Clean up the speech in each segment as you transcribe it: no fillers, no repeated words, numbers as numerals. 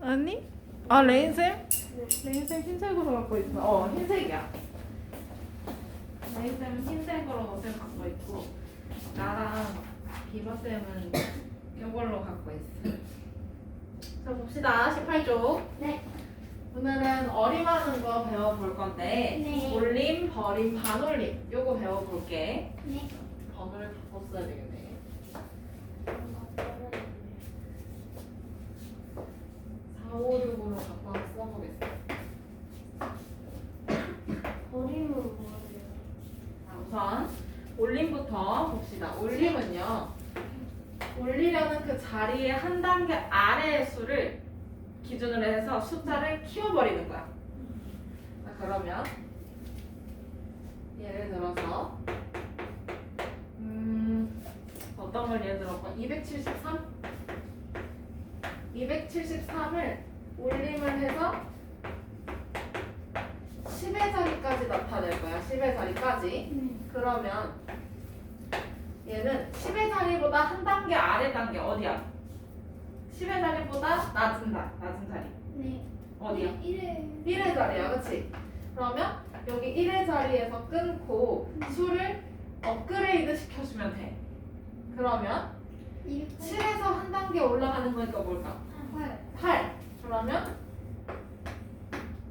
아니? 아, 레인쌤? 네. 레인쌤 흰색으로 갖고 있어. 흰색이야. 레인쌤은 흰색으로 옷을 갖고 있고, 나랑 비버쌤은 이걸로 갖고 있어. 자, 봅시다. 18쪽. 네. 오늘은 어림하는 거 배워볼 건데, 네. 올림, 버림, 반올림. 요거 배워볼게. 네. 번호를 바꿨어야 되겠네. 4, 5, 6으로 갖고 와서 써보겠어. 버림은 뭐예요? 자, 우선 올림부터 봅시다. 올림은요, 올리려는 그 자리의 한 단계 아래의 수를 기준으로 해서 숫자를 키워버리는 거야. 자, 그러면 예를 들어서 어떤 걸 예를 들어볼까? 273? 273을 올림을 해서 10의 자리까지 나타낼 거야. 10의 자리까지. 그러면 얘는 10의 자리보다 한 단계 아래 단계 어디야? 10의 자리보다 낮은 자리. 네. 어디야? 1회. 1의 자리야. 그치? 그러면 여기 1의 자리에서 끊고 수를 업그레이드 시켜주면 돼. 그러면 7에서 한 단계 올라가는 거니까 뭘까? 8. 그러면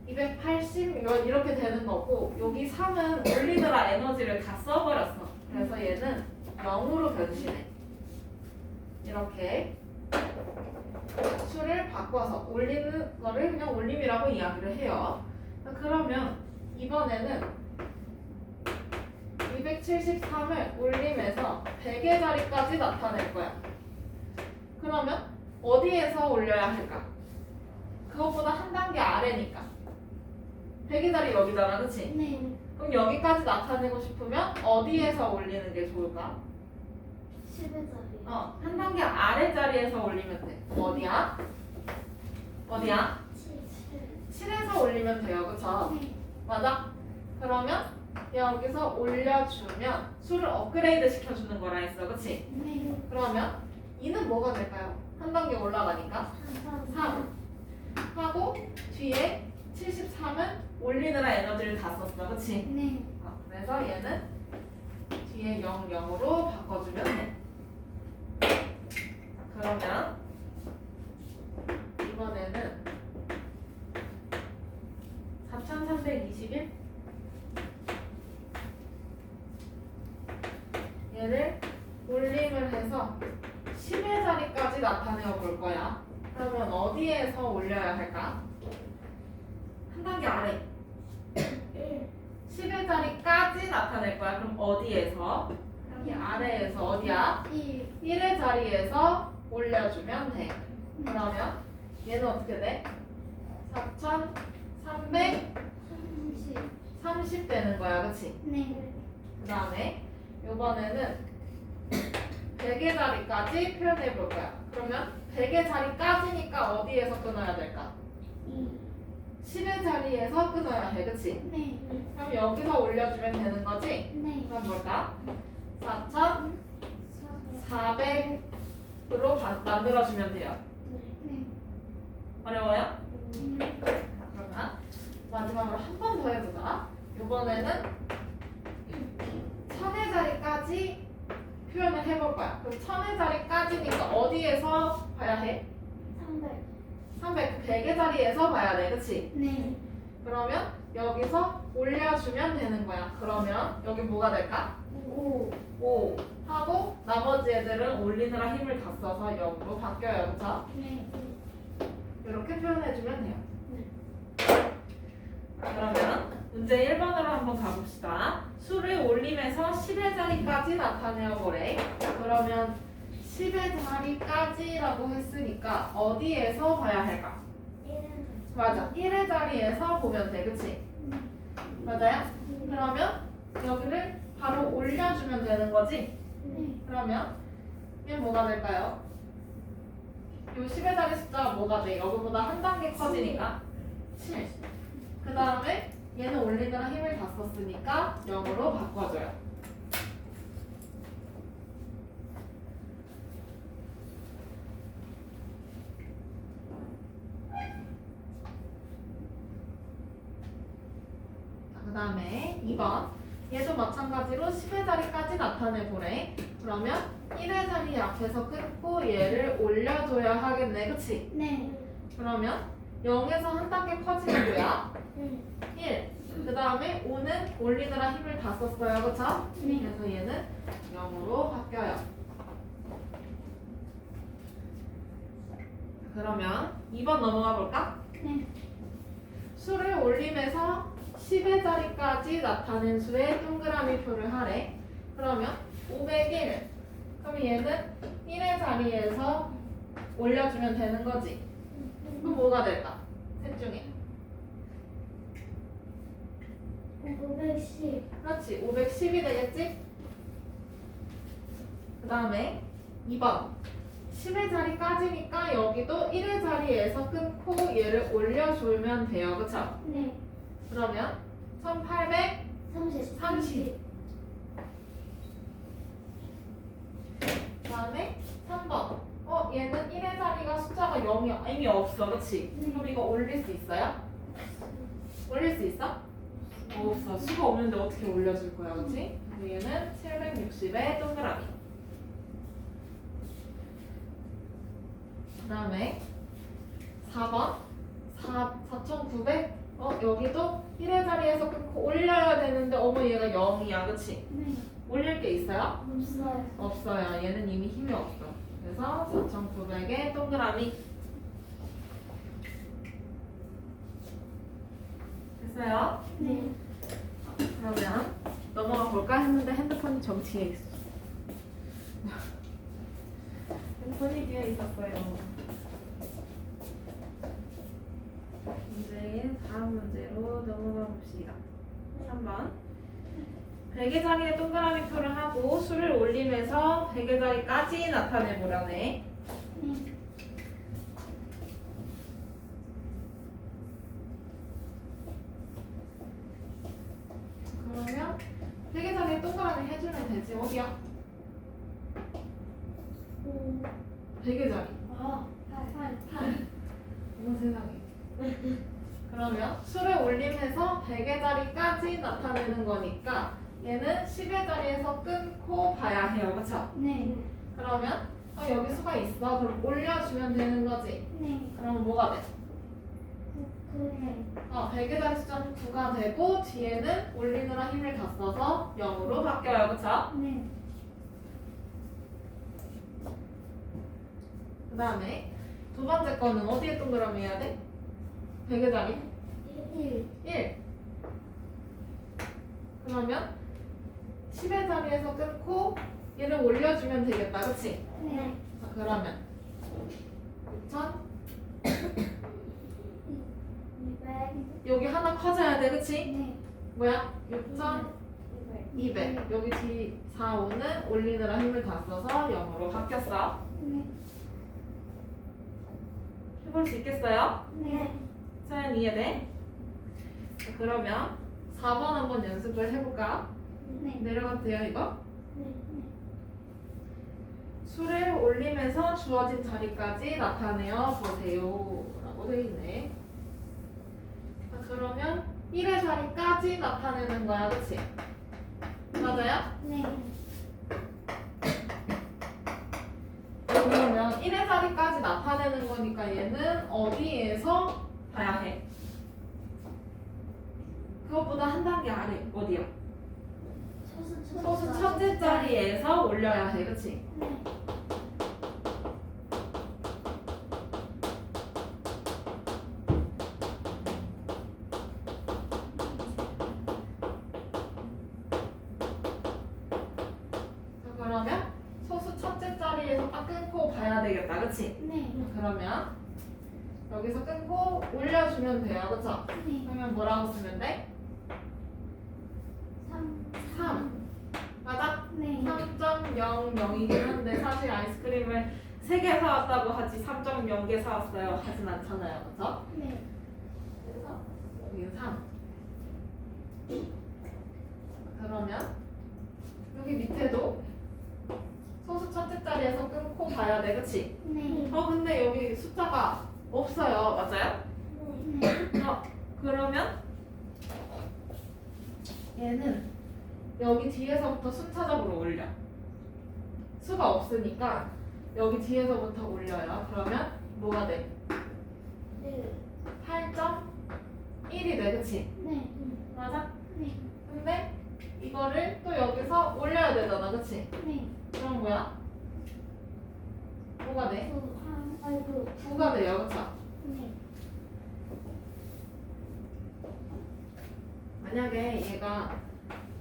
280 이렇게 되는 거고, 여기 3은 올리느라 에너지를 다 써버렸어. 그래서 얘는 0으로 변신해. 이렇게 수를 바꿔서 올리는 거를 그냥 올림이라고 이야기를 해요. 그러면 이번에는 273을 올림해서 100의 자리까지 나타낼 거야. 그러면 어디에서 올려야 할까? 그것보다 한 단계 아래니까 100의 자리 여기잖아, 그치? 네. 그럼 여기까지 나타내고 싶으면 어디에서 올리는 게 좋을까? 10의 자리. 한 단계 아래 자리에서 올리면 돼. 어디야? 어디야? 7에서 올리면 돼요, 그쵸? 네. 맞아? 그러면 여기서 올려주면 수를 업그레이드 시켜주는 거라 했어, 그치? 네. 그러면 2는 뭐가 될까요? 한 단계 올라가니까 3 하고 뒤에 73은 올리느라 에너지를 다 썼어, 그치? 네. 그래서 얘는 뒤에 0, 0으로 바꿔주면 돼. 그러면 이번에는 4321 얘를 올림을 해서 10의 자리까지 나타내어 볼 거야. 그러면 어디에서 올려야 할까? 한 단계 아래 10의 자리까지 나타낼 거야. 그럼 어디에서? 여기 아래에서 어디야? 1의 자리에서 올려주면 돼. 그러면 얘는 어떻게 돼? 4330 되는 거야, 그치? 네. 그 다음에 이번에는 100의 자리까지 표현해 볼 거야. 그러면 100의 자리까지니까 어디에서 끊어야 될까? 10의 자리에서 끊어야 해, 그치? 네. 그럼 여기서 올려주면 되는 거지? 네. 그럼 뭘까? 4400으로 만들어주면 돼요. 네. 어려워요? 그러면 마지막으로 한 번 더 해보자. 이번에는 1000의 자리까지 표현을 해볼 거야. 그럼 1000의 자리까지니까 어디에서 봐야 해? 300, 100의 자리에서 봐야 돼, 그치? 네. 그러면 여기서 올려주면 되는 거야. 그러면 여기 뭐가 될까? 5. 5 하고 나머지 애들은 올리느라 힘을 다 써서 0으로 바뀌어요, 그쵸? 네. 이렇게 표현해주면 돼요. 네. 그러면 문제 1번으로 한번 가봅시다. 수를 올림해서 10의 자리까지 나타내어 보래. 그러면 10의 자리까지라고 했으니까 어디에서 봐야 할까? 1은 맞아. 1의 자리에서 보면 돼. 그치? 맞아요? 그러면 여기를 바로 올려주면 되는 거지? 네. 그러면 얘는 뭐가 될까요? 요 10의 자리 숫자가 뭐가 돼? 여기보다 한 단계 커지니까 7. 그 다음에 얘는 올리느라 힘을 다 썼으니까 0으로 바꿔줘요. 다음에 2번. 얘도 마찬가지로 10의 자리까지 나타내 보래. 그러면 1의 자리 앞에서 끊고 얘를 올려줘야 하겠네. 그치? 네. 그러면 0에서 한 단계 커지는 뭐야? 네. 1. 그 다음에 5는 올리느라 힘을 다 썼어요. 그쵸? 네. 그래서 얘는 0으로 바뀌어요. 그러면 2번 넘어가 볼까? 네. 수를 올리면서 10의 자리까지 나타낸 수의 동그라미 표를 하래. 그러면 501. 그럼 얘는 1의 자리에서 올려주면 되는 거지. 그럼 뭐가 될까? 셋 중에. 510. 그렇지. 510이 되겠지? 그 다음에 2번. 10의 자리까지니까 여기도 1의 자리에서 끊고 얘를 올려주면 돼요. 그쵸? 네. 그러면 1830. 30. 그 다음에 3번. 얘는 1의 자리가 숫자가 0이 이미 없어. 그치? 네. 그럼 이거 올릴 수 있어요? 올릴 수 있어? 없어. 수가 없는데 어떻게 올려줄 거야. 그치? 그래서 얘는 760의 동그라미. 그 다음에 4번 4900. 여기도 1의 자리에서 끊고 올려야 되는데 어머 얘가 0이야. 그치? 네. 올릴 게 있어요? 없어요. 없어요. 얘는 이미 힘이 없어. 그래서 4900의 동그라미. 됐어요? 네. 그러면 넘어가 볼까 했는데 핸드폰이 저 뒤에 있어. 핸드폰이 뒤에 있었어요. 이제 다음 문제로 넘어가 봅시다. 3번. 100의 자리에 동그라미 표를 하고 수를 올리면서 100의 자리까지 나타내 보라네. 네. 그러면 100의 자리에 동그라미 해주면 되지. 어디야? 5. 100의 자리. 8. 어머 세상에. 그러면 수를 올리면서 100의 자리까지 나타내는 거니까 얘는 10의 자리에서 끊고 봐야 해요. 그쵸? 네. 그러면 여기 수가 있어. 그럼 올려주면 되는 거지. 네. 그러면 뭐가 돼? 9회. 100의 자리 숫자는 9가 되고 뒤에는 올리느라 힘을 다 써서 0으로 바뀌어요. 그쵸? 네. 그 다음에 두 번째 거는 어디에 동그라미 해야 돼? 100의 자리? 1. 1. 그러면 10의 자리에서 끊고 얘를 올려주면 되겠다. 그치? 네. 자, 그러면 6,000 200. 여기 하나 커져야 돼. 그치? 네. 뭐야? 6,200 여기 뒤 4, 5는 올리느라 힘을 다 써서 0으로 바뀌었어. 네. 해볼 수 있겠어요? 네. 서연 이해돼? 자, 그러면 4번 한번 연습을 해볼까? 네. 내려가도 돼요 이거? 네. 수를 올리면서 주어진 자리까지 나타내어 보세요 라고 돼 있네. 자, 그러면 1의 자리까지 나타내는 거야. 그치? 맞아요? 네. 그러면 1의 자리까지 나타내는 거니까 얘는 어디에서 봐야 해? 그것보다 한 단계 아래 어디야? 소수 첫째 자리에서 올려야 해. 그치? 네. 자, 그러면 소수 첫째 자리에서 딱 끊고 봐야 되겠다. 그치? 네. 그러면 여기서 끊고 올려주면 돼요. 그쵸? 네. 그러면 뭐라고 쓰면 돼? 3 맞아? 네. 3.00이긴 한데 사실 아이스크림을 3개 사왔다고 하지 3.0개 사왔어요 하진 않잖아요. 그쵸? 네. 그래서 여기는 3. 그러면 여기 밑에도 소수 첫째 자리에서 끊고 봐야 돼. 그치? 네. 근데 여기 숫자가 없어요. 맞아요? 네. 그러면 얘는 여기 뒤에서부터 순차적으로 올려. 수가 없으니까 여기 뒤에서부터 올려요. 그러면 뭐가 돼? 8.1이 돼, 그치? 네. 맞아? 네. 근데 이거를 또 여기서 올려야 되잖아, 그치? 네. 그럼 뭐야? 뭐가 돼? 아이고. 9가 돼요, 그쵸? 네. 만약에 얘가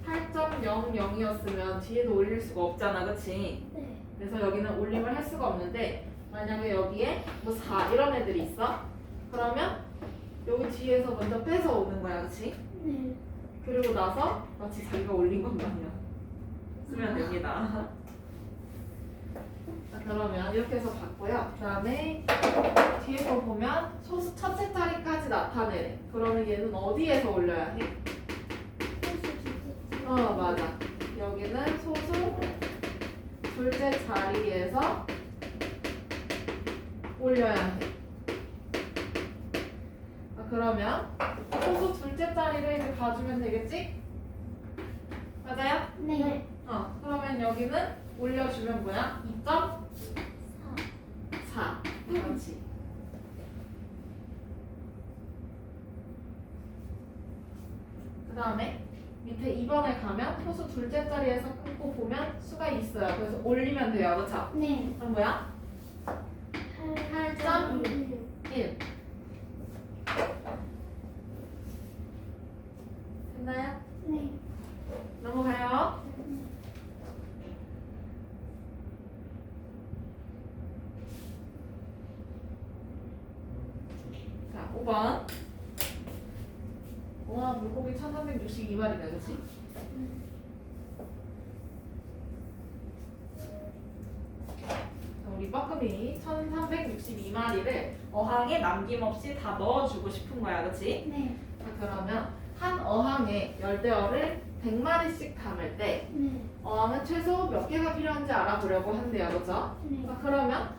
8.00이었으면 뒤에도 올릴 수가 없잖아, 그치? 네. 그래서 여기는 올림을 할 수가 없는데 만약에 여기에 뭐 4 이런 애들이 있어? 그러면 여기 뒤에서 먼저 빼서 오는 거야, 그치? 네. 그리고 나서 마치 자기가 올린 것 마냥 쓰면 됩니다. 자, 그러면 이렇게 해서 봤고요. 그 다음에 뒤에 거 보면 소수 첫째 자리까지 나타내래. 그러면 얘는 어디에서 올려야 해? 맞아. 여기는 소수 둘째 자리에서 올려야 해. 그러면 소수 둘째 자리를 이제 가주면 되겠지? 맞아요? 네. 그러면 여기는 올려주면 뭐야? 2.4. 그렇지. 그 다음에 밑에 2번에 가면 소수 둘째 자리에서 끊고 보면 수가 있어요. 그래서 올리면 돼요. 그쵸? 네. 그럼 뭐야? 8.1. 1. 됐나요? 네. 넘어가요. 자, 5번. 와, 물고기 1362마리네, 그치? 우리 뻐끔이 1362마리를 어항에 남김없이 다 넣어주고 싶은 거야, 그치? 네. 자, 그러면 한 어항에 열대어를 100마리씩 담을 때 네. 어항은 최소 몇 개가 필요한지 알아보려고 한대요, 그죠? 네. 자, 그러면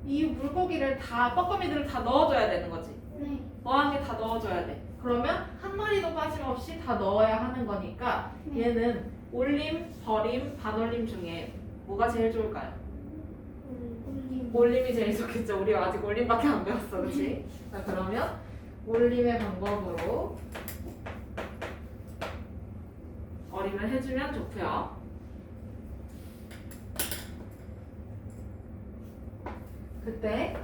이 물고기를 다 뻐끔이들을 다 넣어줘야 되는 거지. 네. 어항에 다 넣어줘야 돼. 그러면 한 마리도 빠짐없이 다 넣어야 하는 거니까 네. 얘는 올림, 버림, 반올림 중에 뭐가 제일 좋을까요? 올림. 올림이 제일 좋겠죠. 우리 아직 올림밖에 안 배웠어, 그렇지? 자, 그러면 올림의 방법으로 어림을 해주면 좋고요. 그때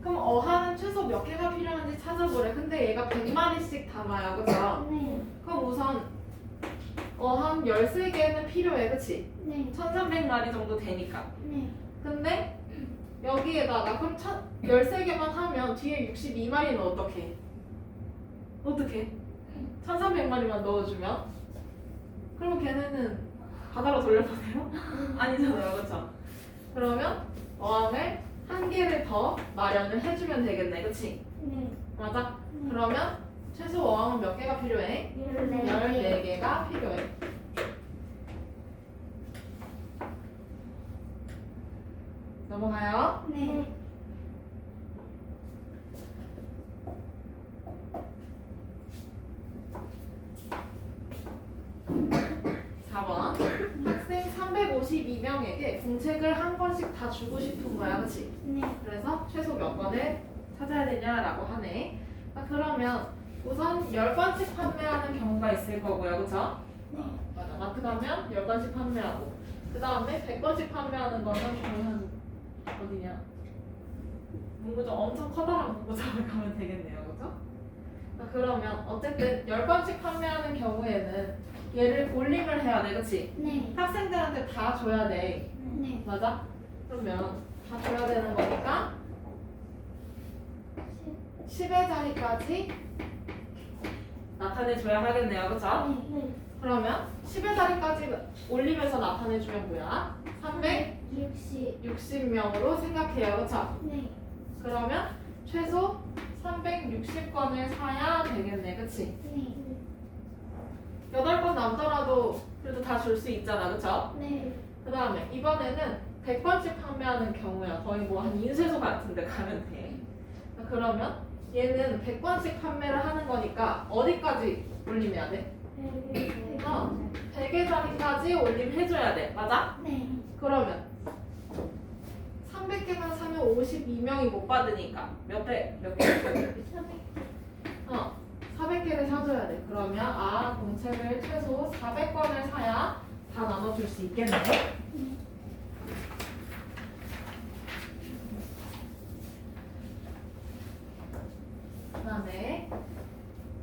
그럼 어항은 최소 몇 개가 필요한지 찾아보래. 근데 얘가 100마리씩 담아요, 그죠? 네. 그럼 우선 어항 13개는 필요해, 그치? 네. 1300마리 정도 되니까. 네. 근데 여기에다가 그럼 13개만 하면 뒤에 62마리는 어떻게? 어떻게? 1300마리만 넣어주면? 그러면 걔네는 바다로 돌려보내요? 아니잖아요, 그쵸? 그러면 어항을 한 개를 더 마련을 해주면 되겠네, 그치? 네. 맞아? 그러면 최소 어항은 몇 개가 필요해? 14개가 필요해. 넘어가요. 네. 학생 352명에게 공책을 한 권씩 다 주고 싶은 거야, 그치? 네. 그래서 최소 몇 권을 찾아야 되냐라고 하네. 그러면 우선 10권씩 판매하는 경우가 있을 거고요, 그쵸? 네. 맞아. 마트 가면 10권씩 판매하고 그 다음에 100권씩 판매하는 거는 거의 한 어디냐? 문구점 엄청 커다란 문구점을 가면 되겠네요, 그쵸? 그러면 어쨌든 10권씩 판매하는 경우에는 얘를 올림을 해야 돼, 그치? 네. 학생들한테 다 줘야 돼. 네. 맞아? 그러면 다 줘야 되는 거니까 10의 자리까지 나타내줘야 하겠네요, 그쵸? 네. 그러면 10의 자리까지 올리면서 나타내주면 뭐야? 360명으로 생각해요, 그쵸? 네. 그러면 최소 360권을 사야 되겠네, 그치? 네. 8권 남더라도 그래도 다 줄 수 있잖아, 그쵸? 네. 그 다음에 이번에는 100번씩 판매하는 경우야. 거의 뭐 한 인쇄소 같은 데 가면 돼. 그러면 얘는 100번씩 판매를 하는 거니까 어디까지 올림해야 돼? 어. 100의 자리까지 올림해줘야 돼. 맞아? 네. 그러면 300개만 사면 52명이 못 받으니까 몇 개? 400개를 사줘야 돼. 그러면 공책을 최소 400권을 사야 다 나눠줄 수 있겠네. 그 다음에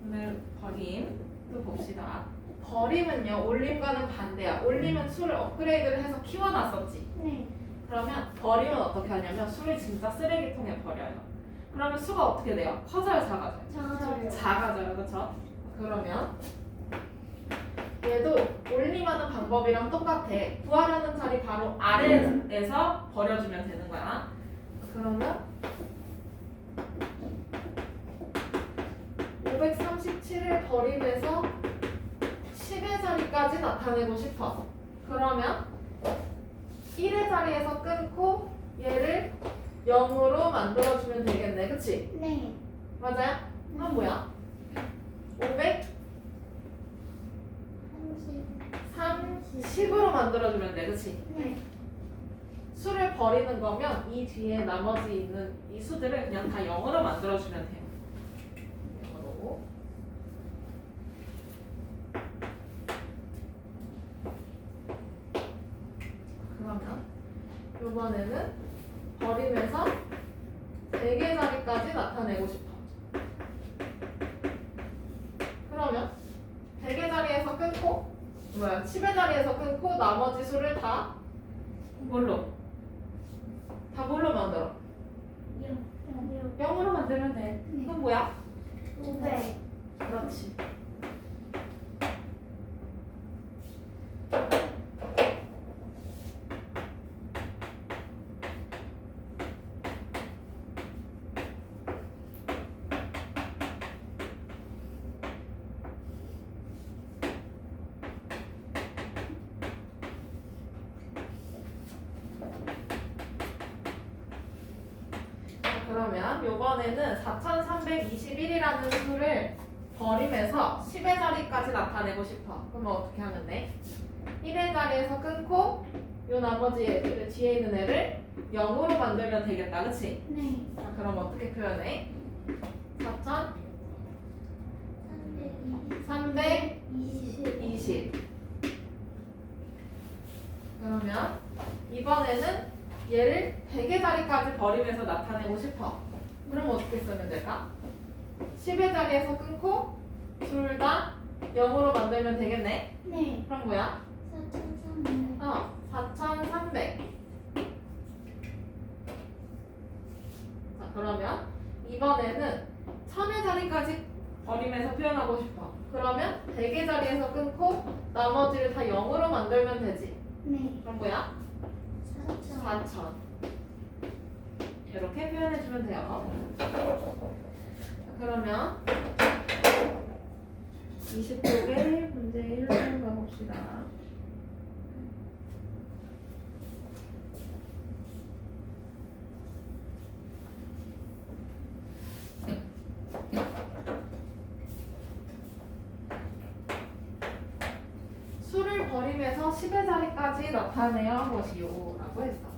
오늘 버림도 봅시다. 버림은요, 올림과는 반대야. 올림은 수를 업그레이드를 해서 키워놨었지. 네. 그러면 버림은 어떻게 하냐면 수를 진짜 쓰레기통에 버려요. 그러면 수가 어떻게 돼요? 커져요, 작아져요? 작아져요. 작아져요, 그렇죠? 그러면 얘도 올림하는 방법이랑 똑같아. 구하려는 자리 바로 아래에서 버려주면 되는 거야. 그러면 537을 버림해서 10의 자리까지 나타내고 싶어. 그러면 1의 자리에서 끊고 얘를 0으로 만들어주면 되겠네. 그치? 네. 맞아요? 그럼 뭐야? 530으로 만들어주면 돼. 그치? 네. 수를 버리는 거면 이 뒤에 나머지 있는 이 수들을 그냥 다 0으로 만들어주면 돼요. 0으로. 그러면 이번에는 버리면서 100의 자리까지 나타내고 싶어. 그러면 100의 자리에서 끊고 10의 자리에서 끊고 나머지 수를 다 뭘로? 다 뭘로 만들어? 0으로 만들면 돼. 이건 뭐야? 500. 그렇지. 그러면 이번에는 4321이라는 수를 버림해서 10의 자리까지 나타내고 싶어. 그러면 어떻게 하면 돼? 1의 자리에서 끊고 요 나머지 애들 뒤에 있는 애를 0으로 만들면 되겠다. 그치? 네. 자, 그럼 어떻게 표현해? 4320. 그러면 이번에는 얘를 100의 자리까지 버림해서 나타내고 싶어. 그럼 어떻게 쓰면 될까? 10의 자리에서 끊고 둘 다 0으로 만들면 되겠네. 네. 그럼 뭐야? 4300. 4300. 자, 그러면 이번에는 1000의 자리까지 버림해서 표현하고 싶어. 그러면 100의 자리에서 끊고 나머지를 다 0으로 만들면 되지. 네. 그럼 뭐야? 4000. 이렇게 표현해주면 돼요. 자, 그러면 20쪽에 문제 1로 가봅시다. 수를 버림해서 10의 자리까지 나타내어 보시오 라고 했어.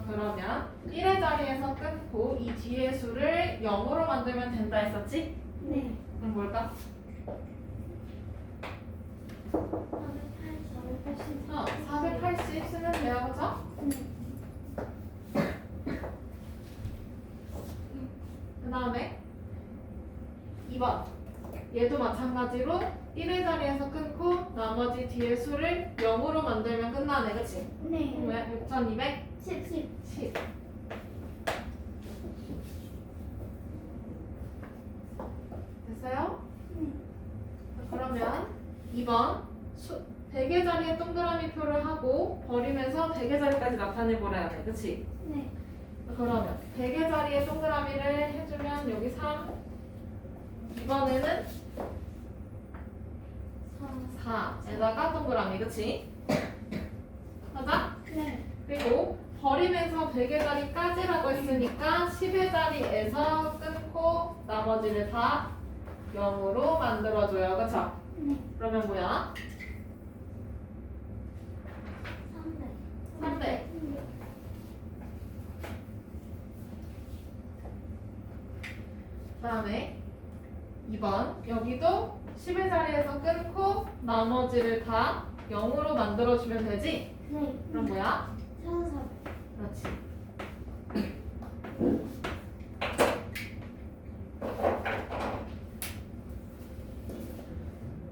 그러면 1의 자리에서 끊고 이 뒤의 수를 0으로 만들면 된다 했었지? 네. 그럼 뭘까? 480 쓰면 돼요, 그죠? 그 다음에 2번 얘도 마찬가지로 1의 자리에서 끊고 나머지 뒤의 수를 0으로 만들면 끝나네, 그치? 네. 왜? 6200? 10. 10. 됐어요? 그러면 2번 100의 자리에 동그라미 표를 하고 버리면서 100의 자리까지 나타내보라 돼. 그치? 네. 그러면 100의 자리에 동그라미를 해주면 여기 3 이번에는 4에다가 동그라미. 그치? 맞아? 네. 그리고 버리면서 100의 자리까지라고 했으니까 10의 자리에서 끊고 나머지를 다 0으로 만들어줘요. 그쵸? 네. 그러면 뭐야? 300. 300. 그다음에 2번 여기도 10의 자리에서 끊고 나머지를 다 0으로 만들어주면 되지? 네. 그럼 뭐야? 1400. 그렇지.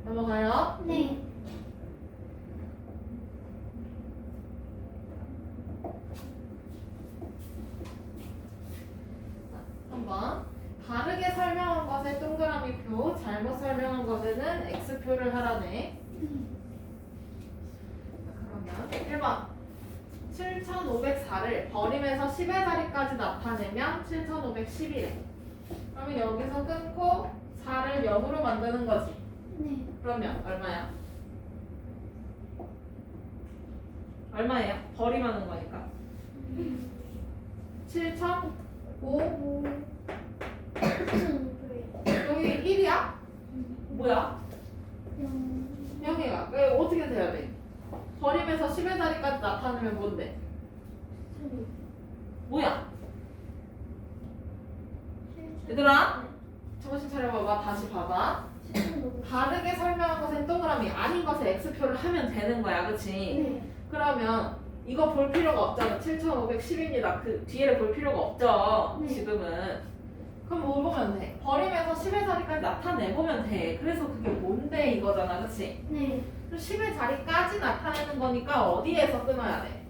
넘어가요. 네. 한번 다르게 설명한 것에 동그라미 표, 잘못 설명한 것에는 X표를 하라네. 그러면 1번 7504를 버림에서 10의 자리까지 나타내면 7510이래. 그러면 여기서 끊고 4를 0으로 만드는 거지. 네. 그러면 얼마야? 얼마예요? 버림하는 거니까. 7005 5. 여기 1이야? 뭐야? 0. 0이가 왜 어떻게 돼야 돼? 버림에서 10의 자리까지 나타내면 뭔데? 뭐야? 얘들아 정신 차려봐봐. 다시 봐봐. 다르게 설명한 것엔 동그라미 아닌 것에 X표를 하면 되는 거야. 그치? 네. 그러면 이거 볼 필요가 없잖아. 7510입니다. 그 뒤에를 볼 필요가 없죠. 네. 지금은. 그럼 뭐 보면 돼? 버림에서 10의 자리까지 나타내보면 돼. 그래서 그게 뭔데 이거잖아. 그치? 네. 그럼 10의 자리까지 나타내는 거니까 어디에서 끊어야 돼?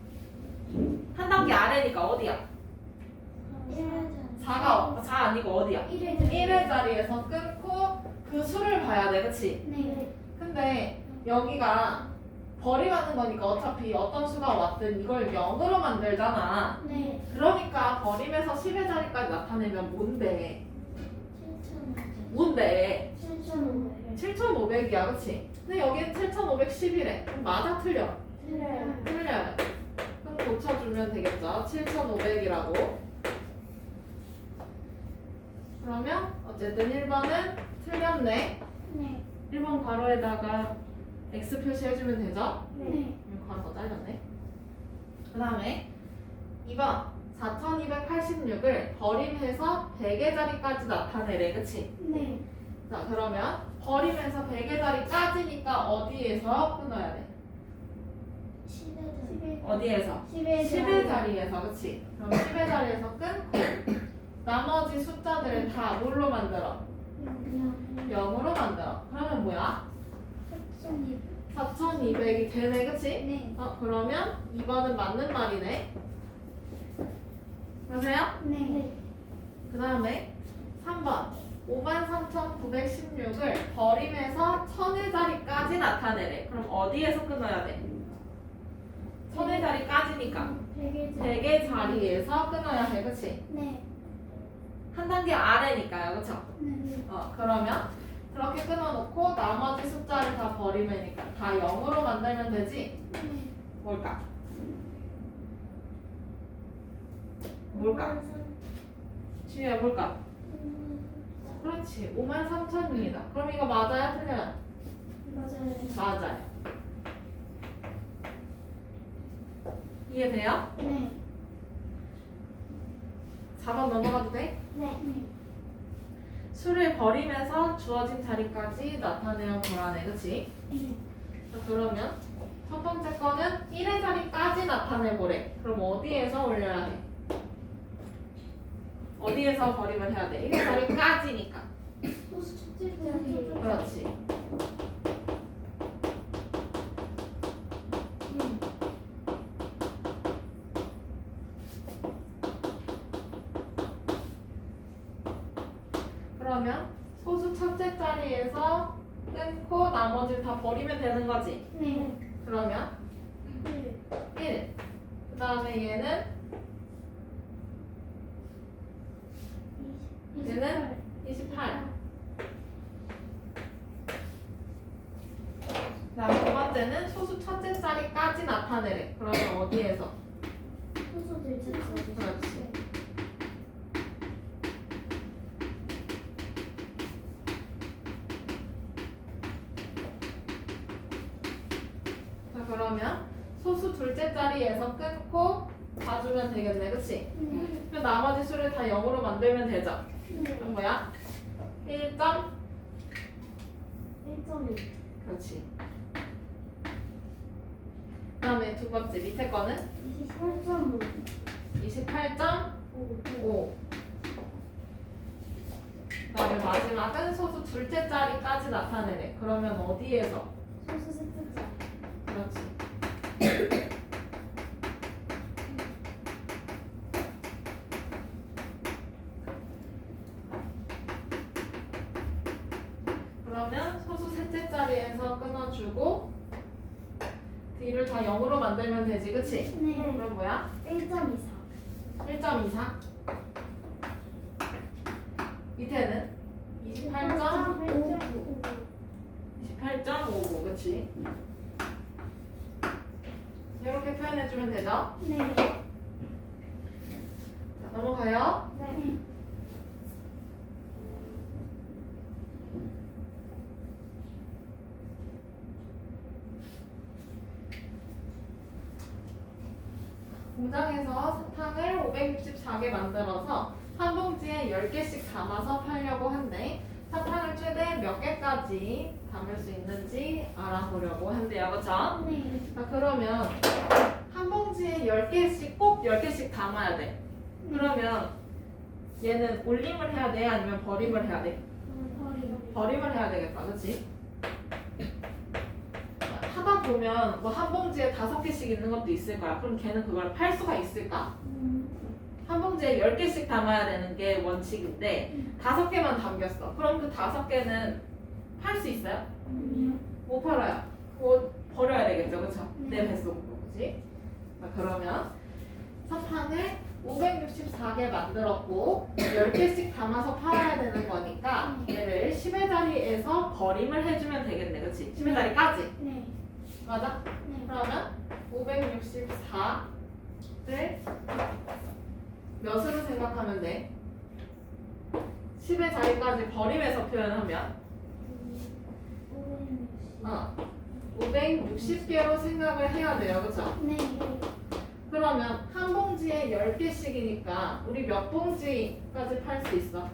한 단계 아래니까 어디야? 4가 4 아니고 어디야? 1의 자리에서 끊고 그 수를 봐야 돼. 그치? 네. 근데 여기가 버림하는 거니까 어차피 어떤 수가 왔든 이걸 0으로 만들잖아. 네. 그러니까 버림에서 10의 자리까지 나타내면 뭔데? 7,500. 뭔데? 7,500. 7500이야. 그치? 근데 여기는 7510이래. 그럼 맞아 틀려? 틀려요. 틀려요. 그럼 고쳐주면 되겠죠. 7500이라고. 그러면 어쨌든 1번은 틀렸네. 네. 1번 괄호에다가 X 표시해주면 되죠? 네. 이거 괄호가 잘렸네. 그 다음에 2번 4286을 버림해서 100의 자리까지 나타내래. 그치? 네. 자 그러면 버림해서 100의 자리까지니까 어디에서 끊어야 돼? 10의 어디에서? 10의 자리에서. 그치? 그럼 10의 자리에서 끊고 나머지 숫자들을 다 뭘로 만들어? 0으로 만들어. 그러면 뭐야? 4200이 되네. 그치? 네. 그러면 2번은 맞는 말이네. 그러세요? 네. 그 다음에 3번 53,916을 버림해서 1000의 자리까지 나타내래. 그럼 어디에서 끊어야 돼? 1000의 자리까지니까 100의 자리에서 끊어야 해. 그치? 네. 한 단계 아래니까요. 그쵸? 네. 그러면 그렇게 끊어놓고 나머지 숫자를 다 버리면니까 다 0으로 만들면 되지? 네. 뭘까? 뭘까? 지우야 뭘까? 그렇지. 53,000입니다. 그럼 이거 맞아요? 틀려요? 맞아요. 맞아요. 이해돼요? 네. 4번 넘어가도 돼? 네. 수를 버리면서 주어진 자리까지 나타내어 보라네. 그치? 네. 자, 그러면 첫 번째 거는 1의 자리까지 나타내보래. 그럼 어디에서 올려야 해? 어디에서 버림을 해야 돼? 1의 자리까지니까. 소수 첫째 자리. 그렇지. 그러면 소수 첫째 자리에서 끊고 나머지를 다 버리면 되는 거지. 네. 그러면 1. 1. 그 다음에 얘는 28. 그 다음에 두 번째는 소수 첫째 자리까지 나타내래. 그러면 어디에서? 소수 둘째 자리. 그렇지. 그러면 소수 둘째 자리에서 끊고 봐주면 되겠네, 그치? 그럼 나머지 수를 다 0으로 만들면 되죠? 그럼 뭐야? 1점? 1.1. 그렇지. 그 다음에 두 번째 밑에 거는 28.5. 28.5. 그 다음에 마지막은 소수 둘째 자리까지 나타내네. 그러면 어디에서? 소수 셋째 자리. 그렇지. 그러면 소수 셋째 자리에서 끊어주고 뒤를 다 0으로 만들면 되지, 그치? 네. 그럼 뭐야? 1.24. 1.24. 밑에는 28.59, 그치? 이렇게 표현해주면 되죠? 네. 자, 넘어가요. 네. 공장에서 사탕을 564개 만들어서 한 봉지에 10개씩 담아서 팔려고 한대. 사탕을 최대 몇 개까지 담을 수 있는지 알아보려고 한대요. 그쵸? 네. 자, 그러면 한 봉지에 10개씩 꼭 10개씩 담아야 돼. 그러면 얘는 올림을 해야 돼? 아니면 버림을 해야 돼? 버림을 해야 되겠다. 그치? 하다 보면 뭐 한 봉지에 5개씩 있는 것도 있을 거야. 그럼 걔는 그걸 팔 수가 있을까? 한 봉지에 10개씩 담아야 되는 게 원칙인데 5개만 담겼어. 그럼 그 5개는 팔 수 있어요? 못 팔아요. 그거 버려야 되겠죠. 그쵸? 내 뱃속으로. 그치? 자, 그러면 사탕을 564개 만들었고 10개씩 담아서 팔아야 되는 거니까 얘를 10의 자리에서 버림을 해주면 되겠네. 그치? 10의 자리까지. 네. 맞아? 네. 그러면 564를 몇으로 생각하면 돼? 10의 자리까지 버림해서 표현하면 560개로 생각을 해야 돼요. 그쵸? 네. 그러면 한 봉지에 10개씩이니까 우리 몇 봉지까지 팔 수 있어?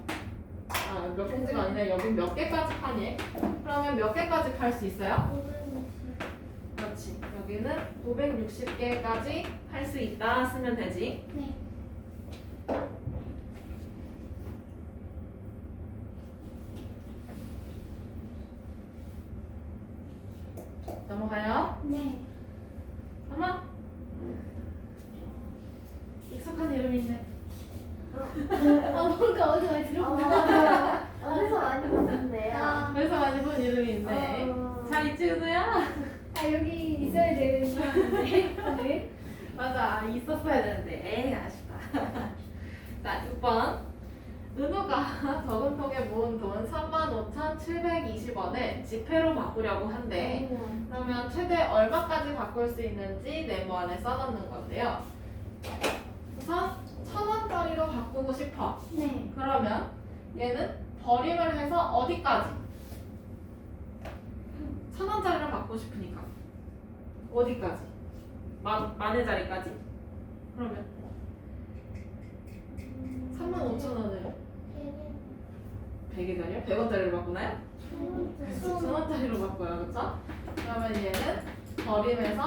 아, 몇 봉지가 아니라 여기 몇 개까지 파니? 그러면 몇 개까지 팔 수 있어요? 그렇지. 여기는 560개까지 할 수 있다 쓰면 되지. 네. 넘어가요. 네. 어머. 익숙한 이름이 있네. 뭔가 어디 많이 들어본 어디서 많이 봤는데요? 그래서 많이 본 이름이 있네. 잘 있지, 은우야? 여기 있어야 되는 줄 알았는데 오늘. 맞아. 있었어야 되는데. 에이, 아쉽다. 자, 6번. 은우가 저금통에 모은 돈 35,720원을 지폐로 바꾸려고 한대. 그러면 최대 얼마까지 바꿀 수 있는지 네모안에 써놓는 건데요. 우선 1,000원짜리로 바꾸고 싶어. 네. 그러면 얘는 버림을 해서 어디까지? 1,000원짜리로 바꾸고 싶으니까 어디까지? 만의 자리까지? 그러면 35,000원을 100의 자리요? 100원짜리로 바꾸나요? 1,000원짜리로 바꿔요. 그쵸? 그러면 얘는 버림해서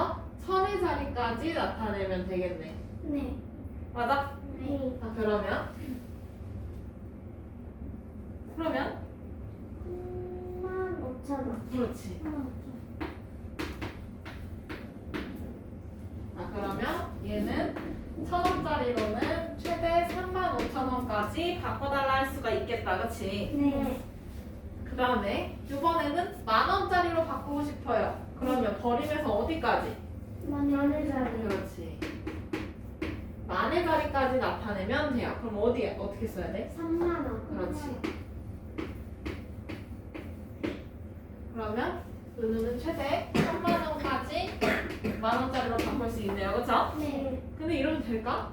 1,000의 자리까지 나타내면 되겠네. 네. 맞아? 네. 자, 그러면 35,000원. 그렇지. 자, 그러면 얘는 1,000원짜리로는 최대 35,000원까지 바꿔달라 할 수가 있겠다. 그치? 네. 그 다음에 이번에는 10,000원짜리로 바꾸고 싶어요. 그러면 버림해서 어디까지? 만의 자리. 그렇지. 만의 자리까지 나타내면 돼요. 그럼 어떻게 써야 돼? 3만원. 그렇지. 그러면 은우는 최대 3만원까지 10,000원짜리로 바꿀 수 있네요. 그쵸? 네. 근데 이러면 될까?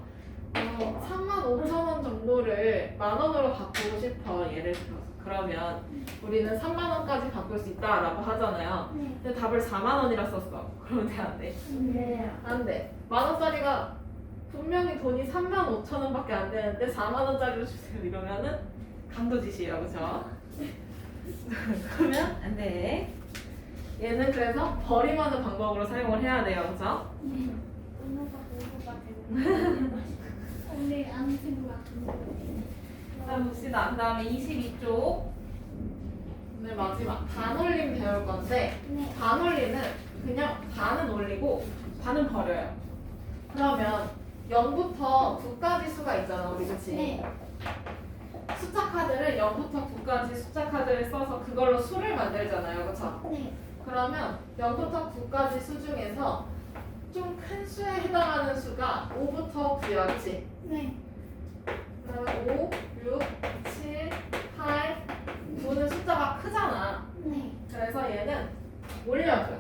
35,000원 정도를 10,000원으로 바꾸고 싶어. 예를 들어서. 그러면 우리는 30,000원까지 바꿀 수 있다라고 하잖아요. 네. 근데 답을 40,000원이라 썼어. 그러면 돼, 안 돼? 네. 안 돼. 10,000원짜리가 분명히 돈이 35,000원밖에 안 되는데 40,000원짜리로 주세요. 이러면은 강도짓이에요. 그죠? 그러면 안 돼. 얘는 그래서 버림하는 방법으로 사용을 해야 돼요. 그죠? 네. 엄마가 공부 같은 오늘 안 쓴 것 같은데. 자, 봅시다. 그 다음에 22쪽. 오늘 마지막 반올림 배울 건데, 네. 반올림은 그냥 반은 올리고 반은 버려요. 그러면 0부터 9까지 수가 있잖아, 우리 그치? 네. 숫자 카드를 0부터 9까지 숫자 카드를 써서 그걸로 수를 만들잖아요, 그쵸? 네. 그러면 0부터 9까지 수 중에서 좀 큰 수에 해당하는 수가 5부터 9야, 그치? 네. 그러면 5, 6, 7, 8, 9는 숫자가 크잖아. 네. 그래서 얘는 올려줘요.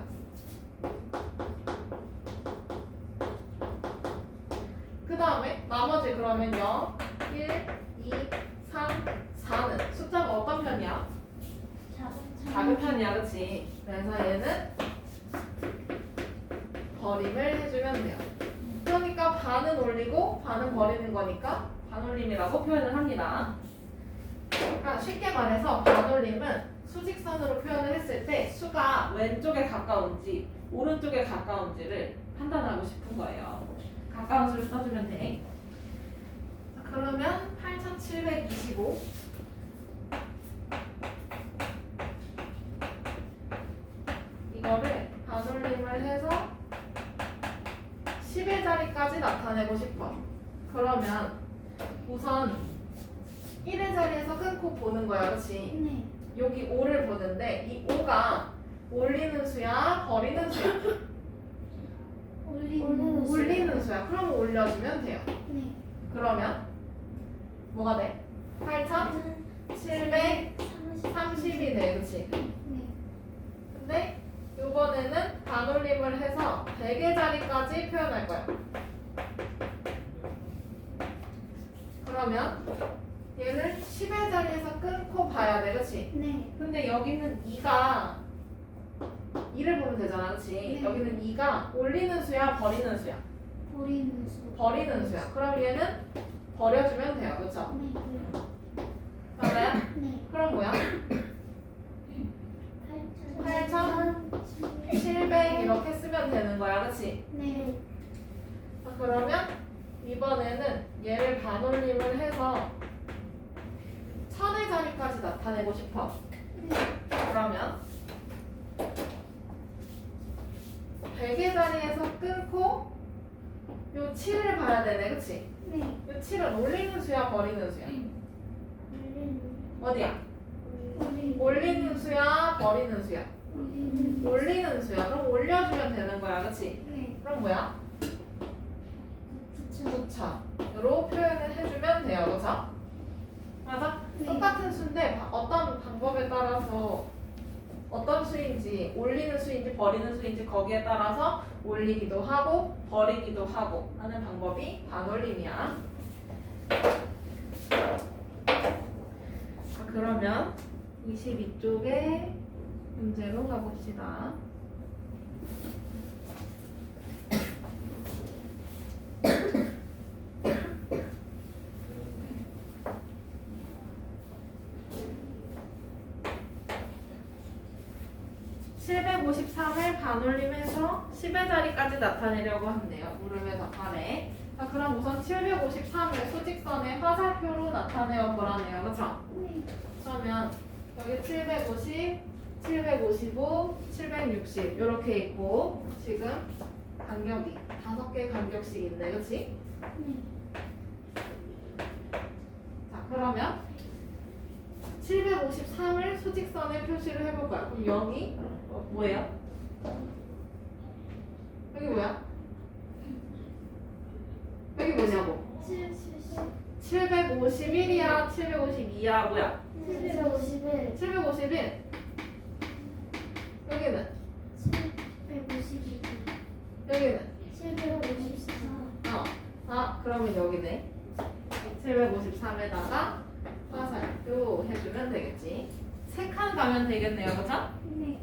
그 다음에 나머지 그러면 0, 1, 2, 3, 4는 숫자가 어떤 편이야? 작은 편이야, 그치? 그래서 얘는 버림을 해주면 돼요. 그러니까 반은 올리고 반은 버리는 거니까 반올림이라고 표현을 합니다. 그러니까 쉽게 말해서 반올림은 수직선으로 표현을 했을 때 수가 왼쪽에 가까운지 오른쪽에 가까운지를 판단하고 싶은 거예요. 가까운 수를 써주면 돼. 자, 그러면 8725 이거를 반올림을 해서 10의 자리까지 나타내고 싶어. 그러면 우선 1의 자리에서 끊고 보는 거야, 그렇지? 네. 여기 5를 보는데 이 5가 올리는 수야, 버리는 수야? 올리는 수. 올리는 수야. 그럼 올려주면 돼요. 네. 그러면 뭐가 돼? 8,730이 돼, 그렇지? 네. 근데 이번에는 반올림을 해서 100의 자리까지 표현할 거야. 그러면 얘를 10의 자리에서 끊고 봐야 돼, 그렇지? 네. 근데 여기는 2가 2를 보면 되잖아, 그렇지? 네. 여기는 2가 올리는 수야, 버리는 수야? 버리는 수. 버리는 수야. 그럼 얘는 버려주면 돼요, 그렇죠? 네. 맞아요? 네. 그럼 뭐야? 8,700 이렇게 쓰면 되는 거야, 그렇지? 네. 자, 그러면 이번에는 얘를 반올림을 해서 1000의 자리까지 나타내고 싶어. 그러면 100의 자리에서 끊고 요 7을 봐야 되네, 그치? 네. 요 7은 올리는 수야, 버리는 수야? 어디야? 올리는 수야, 버리는 수야? 올리는 수야. 그럼 올려주면 되는 거야, 그치? 네. 그럼 뭐야? 부차로 표현을 해주면 돼요, 그쵸? 맞아? 네. 똑같은 수인데 어떤 방법에 따라서 어떤 수인지 올리는 수인지 버리는 수인지 거기에 따라서 올리기도 하고 버리기도 하고 하는 방법이 반올림이야. 자, 그러면 22쪽에 문제로 가봅시다. (753을) 반올림해서 10의 자리까지 나타내려고 한대요. 물음에서 아래. 자, 그럼 우선 753을 수직선의 화살표로 나타내어 보라네요. 그쵸? 네. 그러면 여기 750, 755, 760 이렇게 있고 지금 간격이 5개 간격씩 있네, 그치? 네. 자, 그러면 753을 수직선에 표시를 해볼 거야. 그럼 0이 뭐예요? 여기 뭐야? 여기 뭐냐고? 751이야, 752야, 뭐야? 751 751. 여기는? 752. 여기는? 754 아, 그러면 여기네. 수만 가면 되겠네요. 그죠? 네.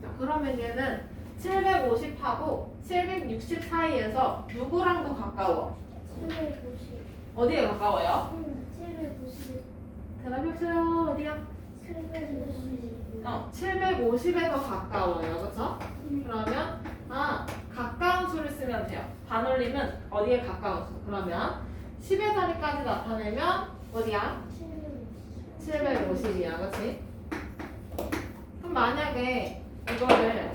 자, 그러면 얘는 750하고 760 사이에서 누구랑도 가까워? 750. 어디에 가까워요? 750. 대답해주세요. 어디야? 750. 750에 더 가까워요. 그쵸? 그러면 가까운 수를 쓰면 돼요. 반올림은 어디에 가까운 수? 그러면 10의 자리까지 나타내면 어디야? 750이야. 그치? 그럼 만약에 이거를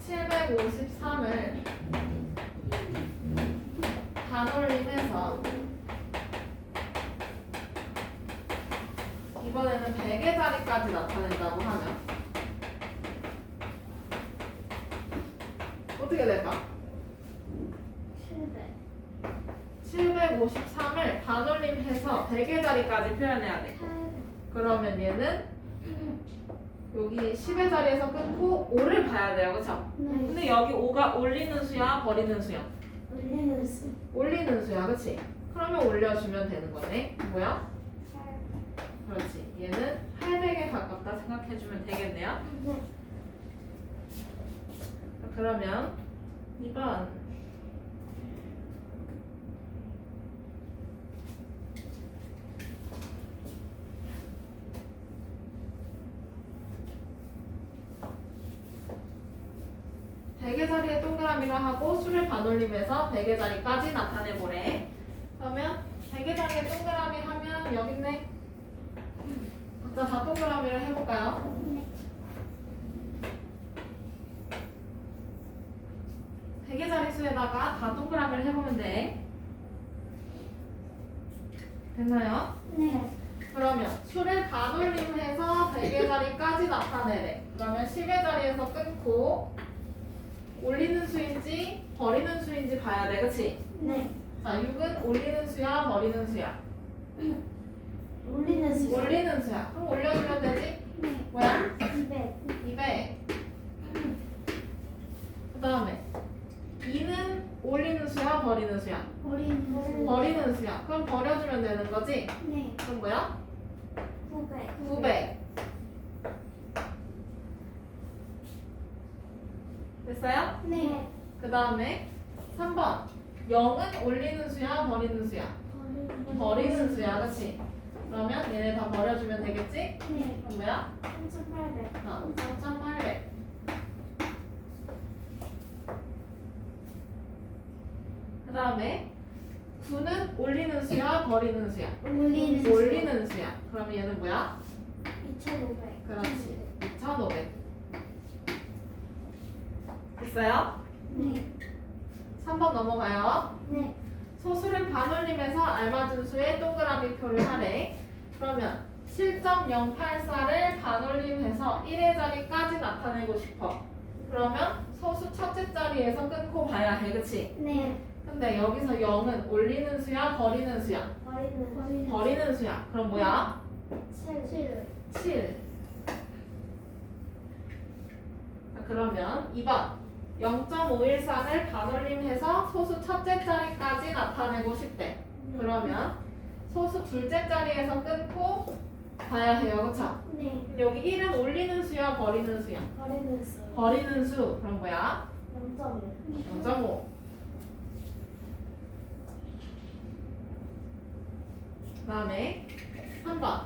753을 반올림해서 이번에는 100의 자리까지 나타낸다고 하면 어떻게 될까? 753을 반올림해서 100의 자리까지 표현해야 돼. 그러면 얘는 여기 10의 자리에서 끊고 5를 봐야 돼요. 그쵸? 근데 여기 5가 올리는 수야 버리는 수야? 올리는 수. 올리는 수야. 그치? 그러면 올려주면 되는 거네. 뭐야? 그렇지. 얘는 800에 가깝다 생각해주면 되겠네요. 네. 그러면 2번 백의 자리에 동그라미를 하고 수를 반올림해서 100의 자리까지 나타내보래. 그러면 100의 자리에 동그라미 하면 여기 있네. 각자 다 동그라미를 해볼까요? 네. 100의 자리 수에다가 다 동그라미를 해보면 돼. 됐나요? 네. 그러면 수를 반올림해서 100의 자리까지 나타내래. 그러면 10의 자리에서 끊고 올리는 수인지 버리는 수인지 봐야 돼. 그치? 네. 자, 6은 올리는 수야 버리는 수야? 올리는 수. 올리는 수야. 그럼 올려주면 되지? 네. 뭐야? 200. 200. 그 다음에 2는 올리는 수야 버리는 수야? 버리는 버리는 수야. 그럼 버려주면 되는 거지? 네. 그럼 뭐야? 900. 900. 됐어요? 네. 그 다음에 3번 0은 올리는 수야 버리는 수야? 버리는 수야. 그치? 그러면 얘네 다 버려주면 되겠지? 네. 그럼 뭐야? 3800. 3800. 그 다음에 9는 올리는 수야 버리는 수야? 올리는 수. 올리는 수야. 그러면 얘는 뭐야? 2500. 그렇지. 2500. 됐어요? 네. 3번 넘어가요. 네. 소수를 반올림해서 알맞은 수의 동그라미 표를 하래. 그러면 7.084를 반올림해서 1의 자리까지 나타내고 싶어. 그러면 소수 첫째 자리에서 끊고 봐야 해. 그치? 네. 근데 여기서 0은 올리는 수야 버리는 수야? 버리는. 버리는 수야. 그럼 뭐야? 7. 7. 그러면 2번 0.514를 반올림해서 소수 첫째 자리까지 나타내고 싶대. 그러면 소수 둘째 자리에서 끊고 봐야 해요. 그쵸? 네. 여기 1은 올리는 수야 버리는 수야? 버리는 수. 버리는 수. 그럼 뭐야? 0.1. 0.5. 그 다음에 3번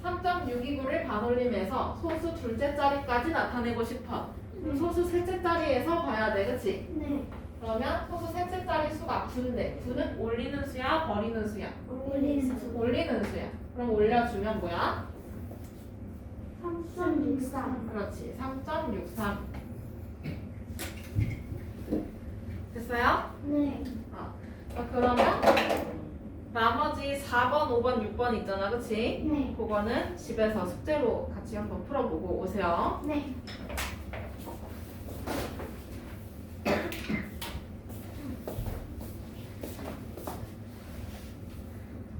3.629를 반올림해서 소수 둘째 자리까지 나타내고 싶어. 그럼 소수 셋째 자리에서 봐야 돼. 그치? 네. 그러면 소수 셋째 자리 수가 9인데 9는 올리는 수야 버리는 수야? 올리는 수. 올리는 수야. 그럼 올려주면 뭐야? 3.63. 그렇지. 3.63. 됐어요? 네. 자, 그러면 나머지 4번, 5번, 6번 있잖아. 그치? 네. 그거는 집에서 숙제로 같이 한번 풀어보고 오세요. 네.